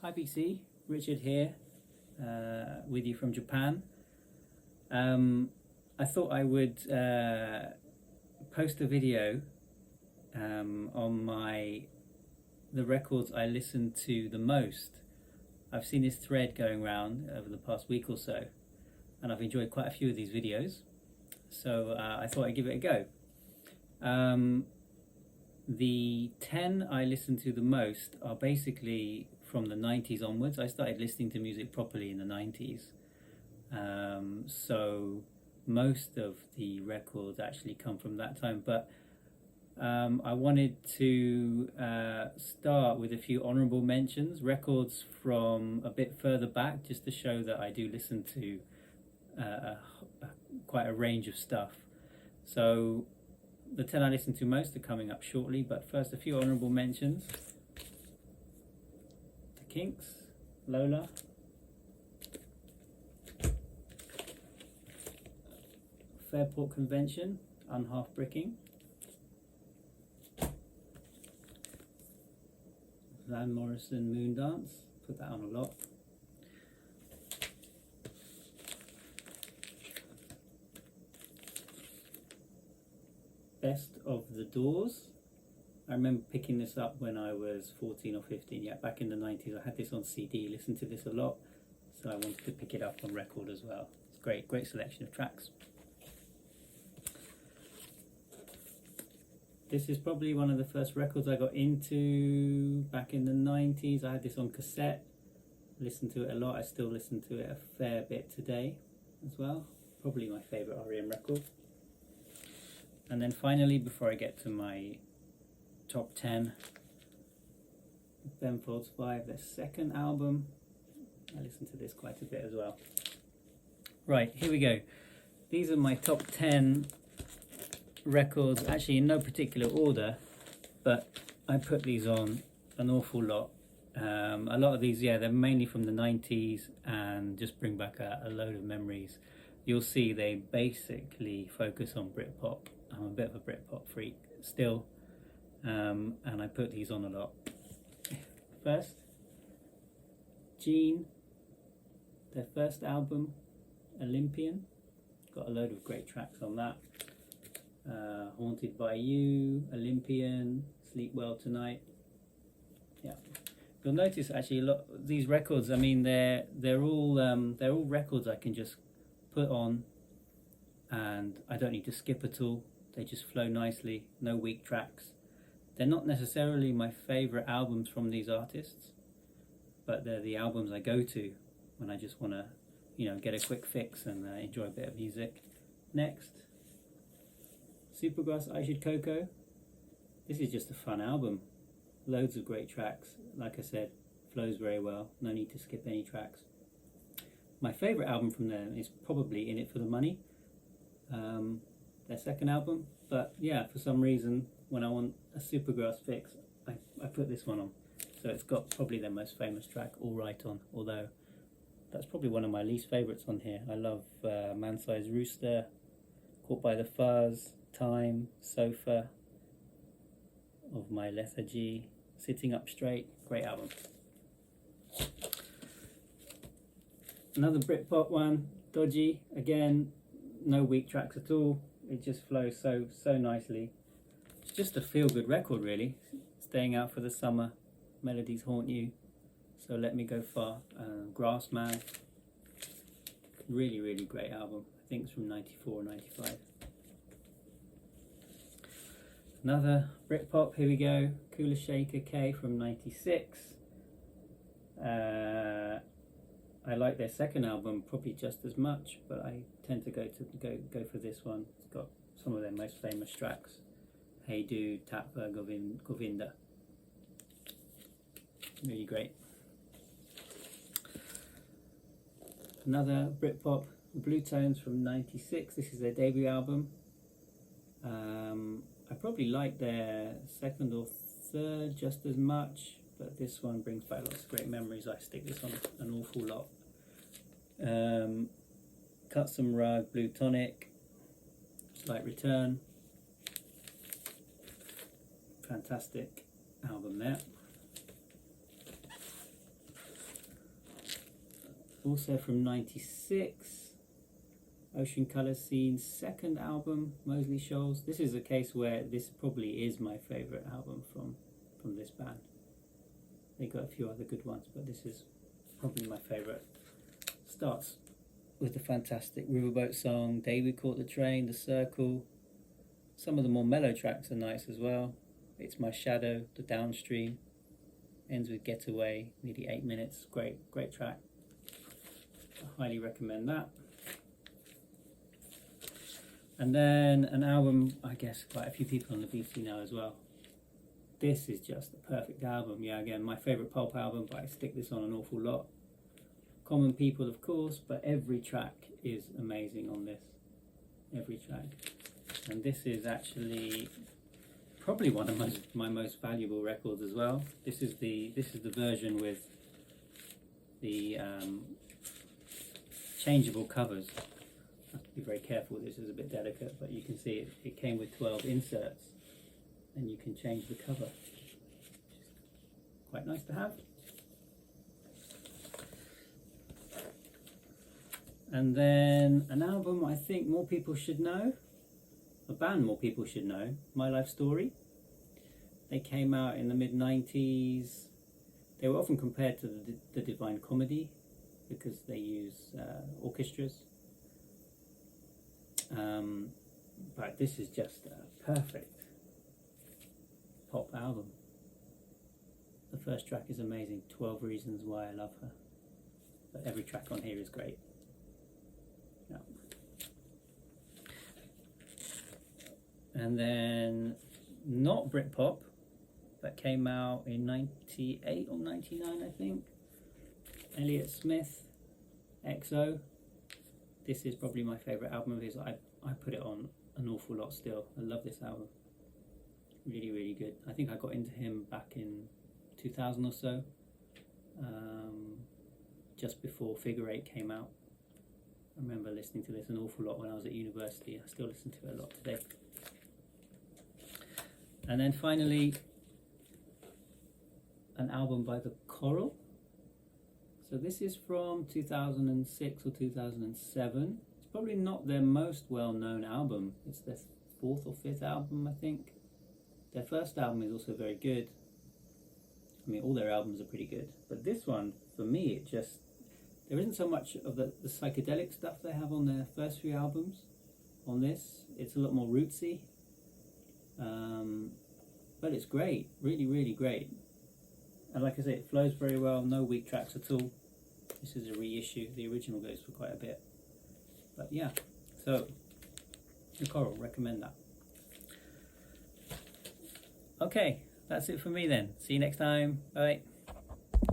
Hi PC, Richard here, with you from Japan. I thought I would post a video on the records I listen to the most. I've seen this thread going around over the past week or so, and I've enjoyed quite a few of these videos, so I thought I'd give it a go. The 10 I listen to the most are basically from the 90s onwards. I started listening to music properly in the 90s, so most of the records actually come from that time, but I wanted to start with a few honorable mentions, records from a bit further back, just to show that I do listen to quite a range of stuff. So the 10 I listen to most are coming up shortly, but first a few honourable mentions. The Kinks, Lola, Fairport Convention, Unhalf Bricking, Van Morrison, Moondance, put that on a lot. Best of the Doors. I remember picking this up when I was 14 or 15, yeah, back in the 90s. I had this on CD, listened to this a lot, so I wanted to pick it up on record as well. It's great selection of tracks. This is probably one of the first records I got into back in the 90s. I had this on cassette, listened to it a lot. I still listen to it a fair bit today as well. Probably my favourite R.E.M. record. And then finally, before I get to my top 10, Ben Folds 5, their second album. I listen to this quite a bit as well. Right, here we go. These are my top 10 records, actually in no particular order, but I put these on an awful lot. A lot of these, yeah, they're mainly from the 90s and just bring back a load of memories. You'll see they basically focus on Britpop. I'm a bit of a Britpop freak still, and I put these on a lot. First, Gene, their first album, Olympian. Got a load of great tracks on that. Haunted by You, Olympian, Sleep Well Tonight. Yeah, you'll notice actually a lot of these records. I mean, they're all records I can just put on, and I don't need to skip at all. They just flow nicely, no weak tracks. They're not necessarily my favourite albums from these artists, but they're the albums I go to when I just want to, get a quick fix and enjoy a bit of music. Next, Supergrass, I Should Coco. This is just a fun album. Loads of great tracks. Like I said, flows very well. No need to skip any tracks. My favourite album from them is probably In It For The Money. Their second album, but yeah, for some reason when I want a Supergrass fix, I put this one on. So it's got probably their most famous track, All Right On, although that's probably one of my least favourites on here. I love Man-Sized Rooster, Caught by the Fuzz, Time, Sofa, Of My Lethargy, Sitting Up Straight. Great album. Another Britpop one, Dodgy. Again, no weak tracks at all. It just flows so nicely. It's just a feel-good record, really. Staying Out for the Summer, Melodies Haunt You, So Let Me Go Far, Grassman. Really great album. I think it's from 94 or 95. Another Britpop, here we go. Kula Shaker K from 96. I like their second album probably just as much, but I tend to go for this one. It's got some of their most famous tracks. Hey Dude, Tapper, Govinda. Really great. Another Britpop, Blue Tones from 96. This is their debut album. I probably like their second or third just as much, but this one brings back lots of great memories. I stick this on an awful lot. Cut Some Rug, Blue Tonic, Slight Return. Fantastic album there. Also from '96, Ocean Colour Scene's second album, Mosley Shoals. This is a case where this probably is my favourite album from this band. They got a few other good ones, but this is probably my favourite. Starts with the fantastic Riverboat song, Day We Caught the Train, The Circle. Some of the more mellow tracks are nice as well. It's My Shadow, The Downstream. Ends with Getaway, nearly 8 minutes. Great track. I highly recommend that. And then an album, I guess quite a few people on the BC know as well. This is just the perfect album. Yeah, again, my favourite Pulp album, but I stick this on an awful lot. Common People, of course, but every track is amazing on this. Every track. And this is actually probably one of my most valuable records as well. This is the version with the changeable covers. I have to be very careful. This is a bit delicate, but you can see it came with 12 inserts, and you can change the cover. Quite nice to have. And then an album I think more people should know, a band more people should know, My Life Story. They came out in the mid-90s. They were often compared to the Divine Comedy because they use orchestras. But this is just a perfect pop album. The first track is amazing, 12 Reasons Why I Love Her. But every track on here is great. Yeah. And then, not Britpop, that came out in 98 or 99, I think. Elliott Smith, XO. This is probably my favourite album of his. I put it on an awful lot still. I love this album. Really, really good. I think I got into him back in 2000 or so, just before Figure 8 came out. I remember listening to this an awful lot when I was at university. I still listen to it a lot today. And then finally, an album by The Coral. So this is from 2006 or 2007. It's probably not their most well-known album. It's their 4th or 5th album, I think. Their first album is also very good. I mean, all their albums are pretty good. But this one, for me, it just... There isn't so much of the psychedelic stuff they have on their first few albums. On this, it's a lot more rootsy. But it's great. Really, really great. And like I say, it flows very well. No weak tracks at all. This is a reissue. The original goes for quite a bit. But yeah, so The Coral, recommend that. Okay, that's it for me then. See you next time. Bye.